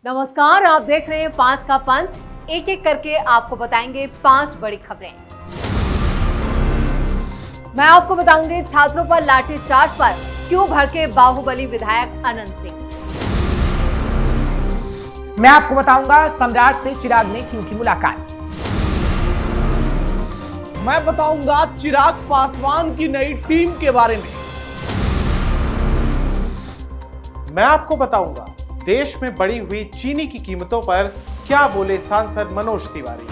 नमस्कार, आप देख रहे हैं 5 का पंच। एक एक करके आपको बताएंगे 5 बड़ी खबरें। मैं आपको बताऊंगी छात्रों पर लाठीचार्ज पर क्यों भड़के बाहुबली विधायक अनंत सिंह। मैं आपको बताऊंगा सम्राट से चिराग ने क्यों की मुलाकात। मैं बताऊंगा चिराग पासवान की नई टीम के बारे में। मैं आपको बताऊंगा देश में बढ़ी हुई चीनी की कीमतों पर क्या बोले सांसद मनोज तिवारी।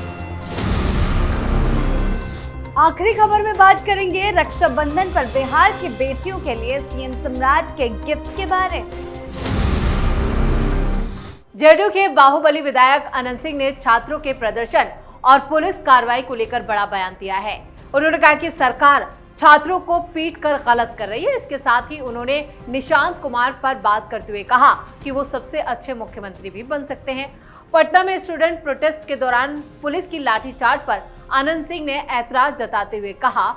आखिरी खबर में बात करेंगे रक्षाबंधन पर बिहार की बेटियों के लिए सीएम सम्राट के गिफ्ट के बारे में। जेडीयू के बाहुबली विधायक अनंत सिंह ने छात्रों के प्रदर्शन और पुलिस कार्रवाई को लेकर बड़ा बयान दिया है। उन्होंने कहा कि सरकार छात्रों को पीट कर गलत कर रही है। इसके साथ ही उन्होंने निशांत कुमार पर बात करते हुए कहा कि वो सबसे अच्छे मुख्यमंत्री भी बन सकते हैं। पटना में स्टूडेंट प्रोटेस्ट के दौरान पुलिस की लाठीचार्ज पर अनंत सिंह ने ऐतराज जताते हुए कहा,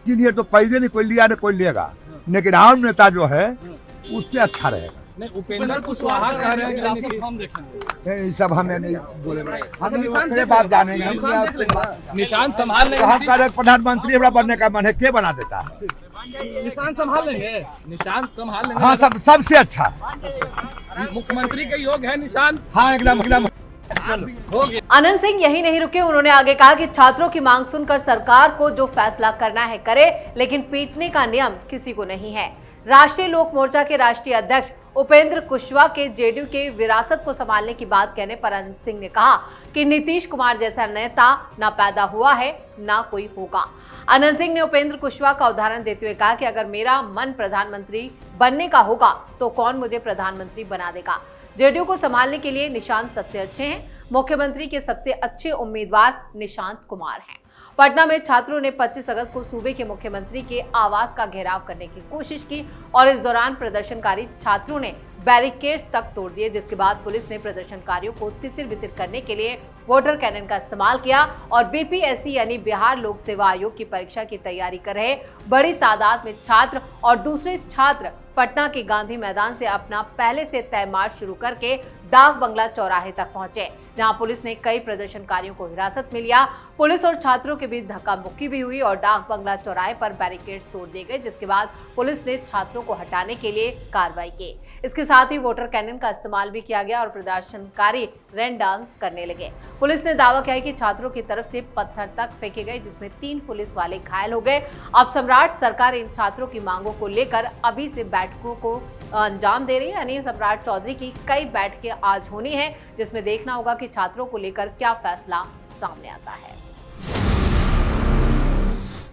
इंजीनियर तो पैसे नहीं कोई लिया न कोई लेगा, लेकिन आम नेता जो है उससे अच्छा रहेगा। उपेंद्र कुशवाहा कह रहे हैं कि हम देखेंगे। ये सब हमें नहीं बोले, हम बात जानेंगे। निशान संभाल लेंगे। हम कह रहे प्रधानमंत्री हमारा बनने का मन है, क्या बना देता है? निशान संभाल लेंगे। निशान संभाल लेंगे। हाँ, सबसे अच्छा मुख्यमंत्री के योग है निशान। हाँ, एकदम हो गया। अनंत सिंह यही नहीं रुके। उन्होंने आगे कहा कि छात्रों की मांग सुनकर सरकार को जो फैसला करना है करे, लेकिन पीटने का नियम किसी को नहीं है। राष्ट्रीय लोक मोर्चा के राष्ट्रीय अध्यक्ष उपेंद्र कुशवाहा के जेडीयू के विरासत को संभालने की बात कहने पर अनंत सिंह ने कहा कि नीतीश कुमार जैसा नेता ना पैदा हुआ है ना कोई होगा। अनंत सिंह ने उपेंद्र कुशवाहा का उदाहरण देते हुए कहा कि अगर मेरा मन प्रधानमंत्री बनने का होगा तो कौन मुझे प्रधानमंत्री बना देगा। जेडीयू को संभालने के लिए निशांत सबसे अच्छे हैं। मुख्यमंत्री के सबसे अच्छे उम्मीदवार निशांत कुमार हैं। पटना में छात्रों ने 25 अगस्त को सूबे के मुख्यमंत्री के आवास का घेराव करने की कोशिश की और इस दौरान प्रदर्शनकारी छात्रों ने बैरिकेड्स तक तोड़ दिए, जिसके बाद पुलिस ने प्रदर्शनकारियों को तितिर-बितिर करने के लिए वाटर कैनन का इस्तेमाल किया और बीपीएससी यानी बिहार लोक सेवा आयोग की परीक्षा की तैयारी कर रहे बड़ी तादाद में छात्र और दूसरे छात्र पटना के गांधी मैदान से अपना पहले से तय मार्च शुरू करके डाक बंगला चौराहे तक पहुंचे, जहां पुलिस ने कई प्रदर्शनकारियों को हिरासत में लिया। पुलिस और छात्रों के बीच धक्का मुक्की भी हुई और डाक बंगला चौराहे पर बैरिकेड तोड़ दिए गए, जिसके बाद पुलिस ने छात्रों को हटाने के लिए कार्रवाई की। इसके साथ ही वाटर कैनन का इस्तेमाल भी किया गया और प्रदर्शनकारी रेन डांस करने लगे। पुलिस ने दावा किया कि छात्रों की तरफ से पत्थर तक फेंके गए, जिसमें 3 पुलिस वाले घायल हो गए। अब सम्राट सरकार इन छात्रों की मांगों को लेकर अभी से बैठकों को अंजाम दे रही है। यानी सम्राट चौधरी की कई बैठकें आज होनी है, जिसमें देखना होगा कि छात्रों को लेकर क्या फैसला सामने आता है।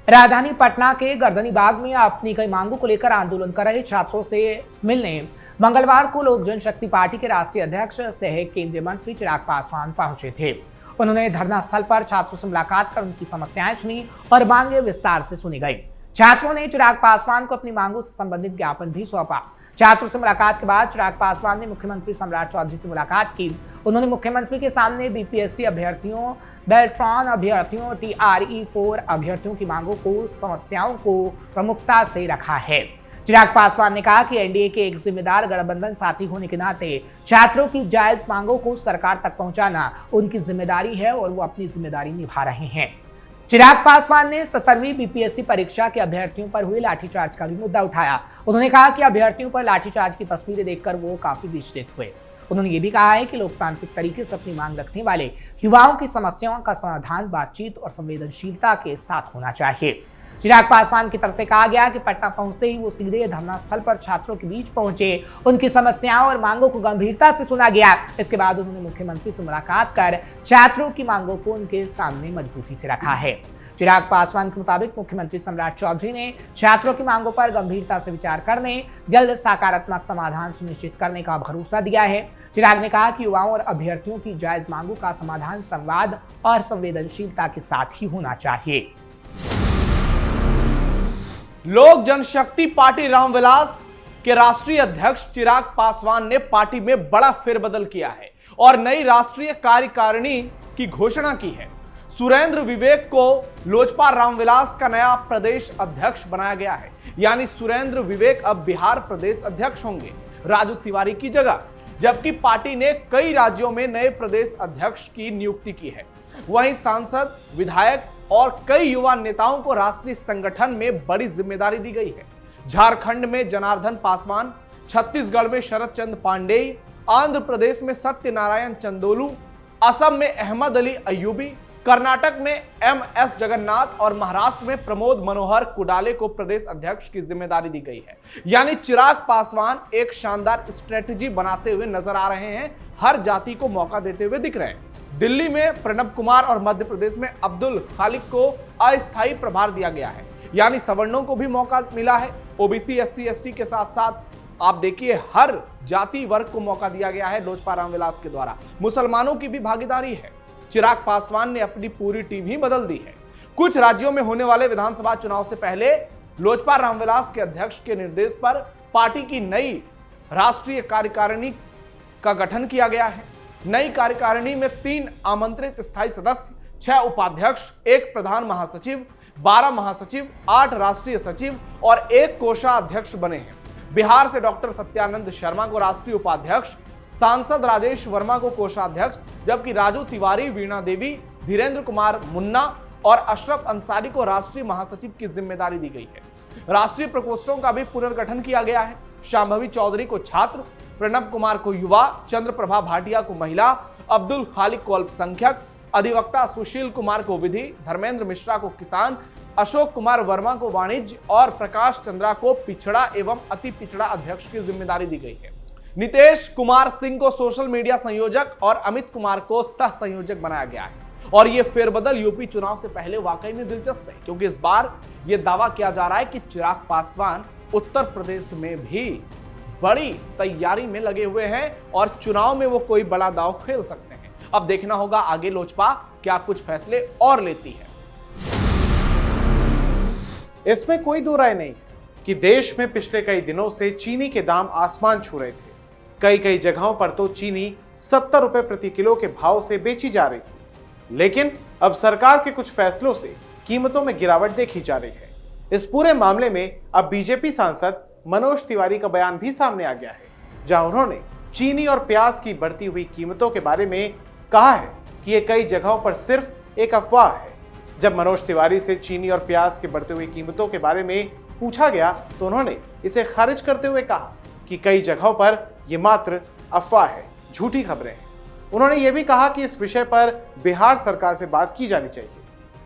राजधानी पटना के गर्दनी बाग में अपनी कई मांगों को लेकर आंदोलन कर रहे छात्रों से मिलने मंगलवार को लोक जनशक्ति पार्टी के राष्ट्रीय अध्यक्ष सह केंद्रीय मंत्री चिराग पासवान पहुंचे थे। उन्होंने धरना स्थल पर छात्रों से मुलाकात कर उनकी समस्याएं सुनी और मांगे विस्तार से सुनी गई। छात्रों ने चिराग पासवान को अपनी मांगों से संबंधित ज्ञापन भी सौंपा। छात्रों से मुलाकात के बाद चिराग पासवान ने मुख्यमंत्री सम्राट चौधरी से मुलाकात की। उन्होंने मुख्यमंत्री के सामने बीपीएससी अभ्यर्थियों, बेल्ट्रॉन अभ्यर्थियों, TRE4 अभ्यर्थियों की मांगों को, समस्याओं को प्रमुखता से रखा है। चिराग पासवान ने कहा कि एनडीए के एक जिम्मेदार गठबंधन साथी होने के नाते छात्रों की जायज मांगों को सरकार तक पहुंचाना उनकी जिम्मेदारी है और वो अपनी जिम्मेदारी निभा रहे हैं। चिराग पासवान ने 17वीं बीपीएससी परीक्षा के अभ्यर्थियों पर हुए लाठीचार्ज का भी मुद्दा उठाया। उन्होंने कहा कि अभ्यर्थियों पर लाठीचार्ज की तस्वीरें देखकर वो काफी विचलित हुए। उन्होंने ये भी कहा है कि लोकतांत्रिक तरीके से अपनी मांग रखने वाले युवाओं की समस्याओं का समाधान बातचीत और संवेदनशीलता के साथ होना चाहिए। चिराग पासवान की तरफ से कहा गया कि पटना पहुंचते ही वो सीधे धरना स्थल पर छात्रों के बीच पहुंचे। उनकी समस्याओं और मांगों को गंभीरता से सुना गया। इसके बाद उन्होंने मुख्यमंत्री से मुलाकात कर छात्रों की मांगों को उनके सामने मजबूती से रखा है। चिराग पासवान के मुताबिक मुख्यमंत्री सम्राट चौधरी ने छात्रों की मांगों पर गंभीरता से विचार करने, जल्द सकारात्मक समाधान सुनिश्चित करने का भरोसा दिया है। चिराग ने कहा कि युवाओं और अभ्यर्थियों की जायज मांगों का समाधान संवाद और संवेदनशीलता के साथ ही होना चाहिए। लोक जनशक्ति पार्टी रामविलास के राष्ट्रीय अध्यक्ष चिराग पासवान ने पार्टी में बड़ा फेरबदल किया है और नई राष्ट्रीय कार्यकारिणी की घोषणा की है। सुरेंद्र विवेक को लोजपा रामविलास का नया प्रदेश अध्यक्ष बनाया गया है। यानी सुरेंद्र विवेक अब बिहार प्रदेश अध्यक्ष होंगे राजू तिवारी की जगह। जबकि पार्टी ने कई राज्यों में नए प्रदेश अध्यक्ष की नियुक्ति की है। वहीं सांसद, विधायक और कई युवा नेताओं को राष्ट्रीय संगठन में बड़ी जिम्मेदारी दी गई है। झारखंड में जनार्दन पासवान, छत्तीसगढ़ में शरद चंद्र पांडेय, आंध्र प्रदेश में सत्यनारायण चंदोलू, असम में अहमद अली अयूबी, कर्नाटक में MS जगन्नाथ और महाराष्ट्र में प्रमोद मनोहर कुडाले को प्रदेश अध्यक्ष की जिम्मेदारी दी गई है। यानी चिराग पासवान एक शानदार स्ट्रेटजी बनाते हुए नजर आ रहे हैं, हर जाति को मौका देते हुए दिख रहे हैं। दिल्ली में प्रणब कुमार और मध्य प्रदेश में अब्दुल खालिक को अस्थायी प्रभार दिया गया है, यानी सवर्णों को भी मौका मिला है। OBC, SC, ST के साथ साथ आप देखिए हर जाति वर्ग को मौका दिया गया है लोजपा रामविलास के द्वारा। मुसलमानों की भी भागीदारी है। चिराग पासवान ने अपनी पूरी टीम ही बदल दी है। कुछ राज्यों में होने वाले विधानसभा चुनाव से पहले लोजपा रामविलास के अध्यक्ष के निर्देश पर पार्टी की नई राष्ट्रीय कार्यकारिणी का गठन किया गया है। नई कार्यकारिणी में 3 आमंत्रित स्थायी सदस्य, 6 उपाध्यक्ष, 1 प्रधान महासचिव, 12 महासचिव, 8 राष्ट्रीय सचिव और 1 कोषाध्यक्ष बने हैं। बिहार से डॉक्टर सत्यानंद शर्मा को राष्ट्रीय उपाध्यक्ष, सांसद राजेश वर्मा को कोषाध्यक्ष, जबकि राजू तिवारी, वीणा देवी, धीरेन्द्र कुमार मुन्ना और अशरफ अंसारी को राष्ट्रीय महासचिव की जिम्मेदारी दी गई है। राष्ट्रीय प्रकोष्ठों का भी पुनर्गठन किया गया है। शांभवी चौधरी को छात्र, प्रणब कुमार को युवा, चंद्रप्रभा भाटिया को महिला, अब्दुल खालिक को अल्पसंख्यक, अधिवक्ता सुशील कुमार को विधि, धर्मेंद्र मिश्रा को किसान, अशोक कुमार वर्मा को वाणिज्य और प्रकाश चंद्रा को पिछड़ा एवं अति पिछड़ा अध्यक्ष की जिम्मेदारी दी गई है। नितेश कुमार सिंह को सोशल मीडिया संयोजक और अमित कुमार को सह संयोजक बनाया गया है। और यह फेरबदल यूपी चुनाव से पहले वाकई में दिलचस्प है, क्योंकि इस बार यह दावा किया जा रहा है कि चिराग पासवान उत्तर प्रदेश में भी बड़ी तैयारी में लगे हुए हैं और चुनाव में वो कोई बड़ा दांव खेल सकते हैं। अब देखना होगा आगे लोजपा क्या कुछ फैसले और लेती है। इसमें कोई दो राय नहीं कि देश में पिछले कई दिनों से चीनी के दाम आसमान छू रहे थे। कई जगहों पर तो चीनी 70 रुपए प्रति किलो के भाव से बेची जा रही थी, लेकिन अब सरकार के कुछ फैसलों से कीमतों में गिरावट देखी जा रही है। इस पूरे मामले में अब बीजेपी सांसद मनोज तिवारी का बयान भी सामने आ गया है, जहां उन्होंने चीनी और प्याज की बढ़ती हुई कीमतों के बारे में कहा है कि ये कई जगहों पर सिर्फ एक अफवाह है। जब मनोज तिवारी से चीनी और प्याज की बढ़ती हुई कीमतों के बारे में पूछा गया तो उन्होंने इसे खारिज करते हुए कहा कि कई जगहों पर यह मात्र अफवाह है, झूठी खबरें हैं। उन्होंने ये भी कहा कि इस विषय पर बिहार सरकार से बात की जानी चाहिए।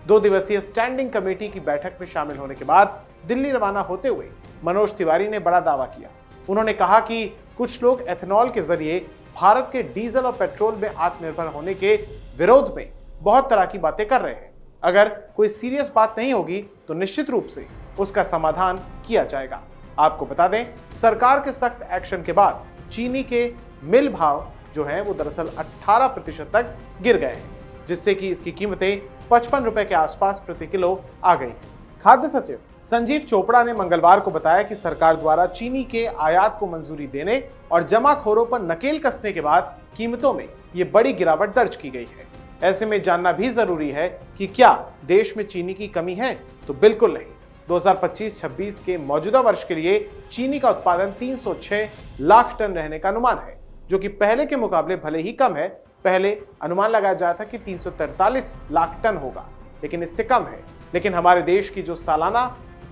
2 दिवसीय स्टैंडिंग कमेटी की बैठक में शामिल होने के बाद दिल्ली रवाना होते हुए मनोज तिवारी ने बड़ा दावा किया। उन्होंने कहा कि कुछ लोग एथेनॉल के जरिए भारत के डीजल और पेट्रोल में आत्मनिर्भर होने के विरोध में बहुत तरह की बातें कर रहे हैं। अगर कोई सीरियस बात नहीं होगी तो निश्चित रूप से उसका समाधान किया जाएगा। आपको बता दें, सरकार के सख्त एक्शन के बाद चीनी के मिल भाव जो हैं वो दरअसल 18% तक गिर गए हैं, जिससे कि इसकी कीमतें 55 रुपए के आसपास प्रति किलो आ गई। खाद्य सचिव संजीव चोपड़ा ने मंगलवार को बताया कि सरकार द्वारा चीनी के आयात को मंजूरी देने और जमाखोरों पर नकेल कसने के बाद कीमतों में ये बड़ी गिरावट दर्ज की गई है। ऐसे में जानना भी जरूरी है कि क्या देश में चीनी की कमी है? तो बिल्कुल नहीं। 2025-26 के मौजूदा वर्ष के लिए चीनी का उत्पादन 306 लाख टन रहने का अनुमान है, जो कि पहले के मुकाबले भले ही कम है। पहले अनुमान लगाया जाता था कि 343 लाख टन होगा, लेकिन इससे कम है। लेकिन हमारे देश की जो सालाना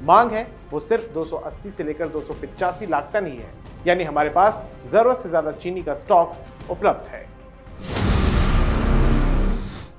मांग है वो सिर्फ 280 से लेकर 285 लाख टन ही है, यानी हमारे पास जरूरत से ज्यादा चीनी का स्टॉक उपलब्ध है।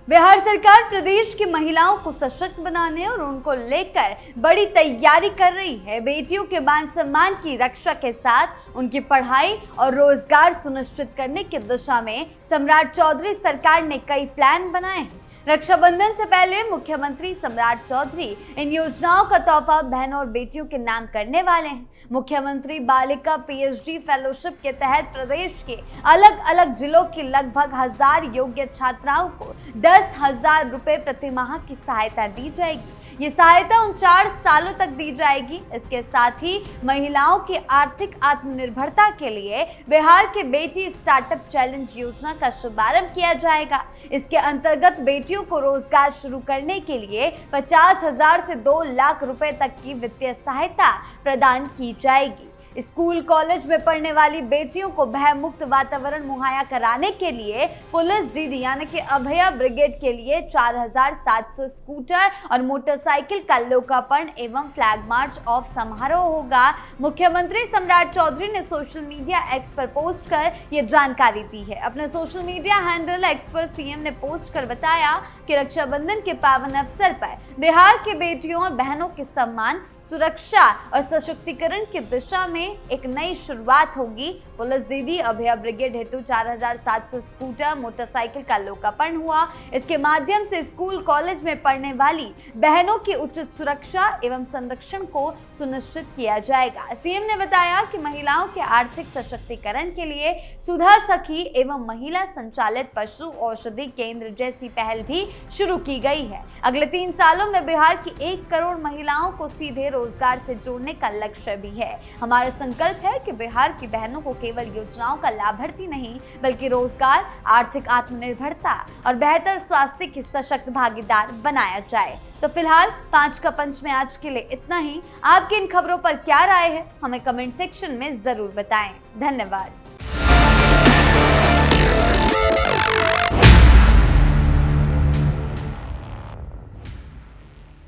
बिहार सरकार प्रदेश की महिलाओं को सशक्त बनाने और उनको लेकर बड़ी तैयारी कर रही है। बेटियों के मान सम्मान की रक्षा के साथ उनकी पढ़ाई और रोजगार सुनिश्चित करने की दिशा में सम्राट चौधरी सरकार ने कई प्लान बनाए हैं। रक्षाबंधन से पहले मुख्यमंत्री सम्राट चौधरी इन योजनाओं का तोहफा बहनों और बेटियों के नाम करने वाले हैं। मुख्यमंत्री बालिका PhD फेलोशिप के तहत प्रदेश के अलग अलग जिलों की लगभग 1000 योग्य छात्राओं को 10,000 रुपए प्रति माह की सहायता दी जाएगी। ये सहायता 49 सालों तक दी जाएगी। इसके साथ ही महिलाओं की आर्थिक आत्मनिर्भरता के लिए बिहार के बेटी स्टार्टअप चैलेंज योजना का शुभारंभ किया जाएगा। इसके अंतर्गत बेटियों को रोजगार शुरू करने के लिए 50,000 से 2 लाख रुपए तक की वित्तीय सहायता प्रदान की जाएगी। स्कूल कॉलेज में पढ़ने वाली बेटियों को भयमुक्त वातावरण मुहैया कराने के लिए पुलिस दीदी यानी कि अभया ब्रिगेड के लिए 4700 स्कूटर और मोटरसाइकिल का लोकार्पण एवं फ्लैग मार्च ऑफ समारोह होगा। मुख्यमंत्री सम्राट चौधरी ने सोशल मीडिया एक्स पर पोस्ट कर यह जानकारी दी है। अपने सोशल मीडिया हैंडल एक्स पर सीएम ने पोस्ट कर बताया कि रक्षाबंधन के पावन अवसर पर बिहार की बेटियों और बहनों के सम्मान, सुरक्षा और सशक्तिकरण की दिशा में एक नई शुरुआत होगी। पुलिस दीदी अभया ब्रिगेड हेतु 4700 स्कूटर, मोटरसाइकिल का लोकार्पण हुआ। इसके माध्यम से स्कूल कॉलेज में पढ़ने वाली बहनों की उचित सुरक्षा एवं संरक्षण को सुनिश्चित किया जाएगा। सीएम ने बताया कि महिलाओं के आर्थिक सशक्तिकरण के लिए सुधा सखी एवं महिला संचालित पशु औषधि केंद्र जैसी पहल भी शुरू की गई है। अगले 3 सालों में बिहार की 1 करोड़ महिलाओं को सीधे रोजगार से जोड़ने का लक्ष्य भी है। हमारा संकल्प है कि बिहार की बहनों को केवल योजनाओं का लाभार्थी नहीं बल्कि रोजगार, आर्थिक आत्मनिर्भरता और बेहतर स्वास्थ्य की सशक्त भागीदार बनाया जाए। तो फिलहाल 5 का पंच में आज के लिए इतना ही। आपकी इन खबरों पर क्या राय है हमें कमेंट सेक्शन में जरूर बताएं। धन्यवाद।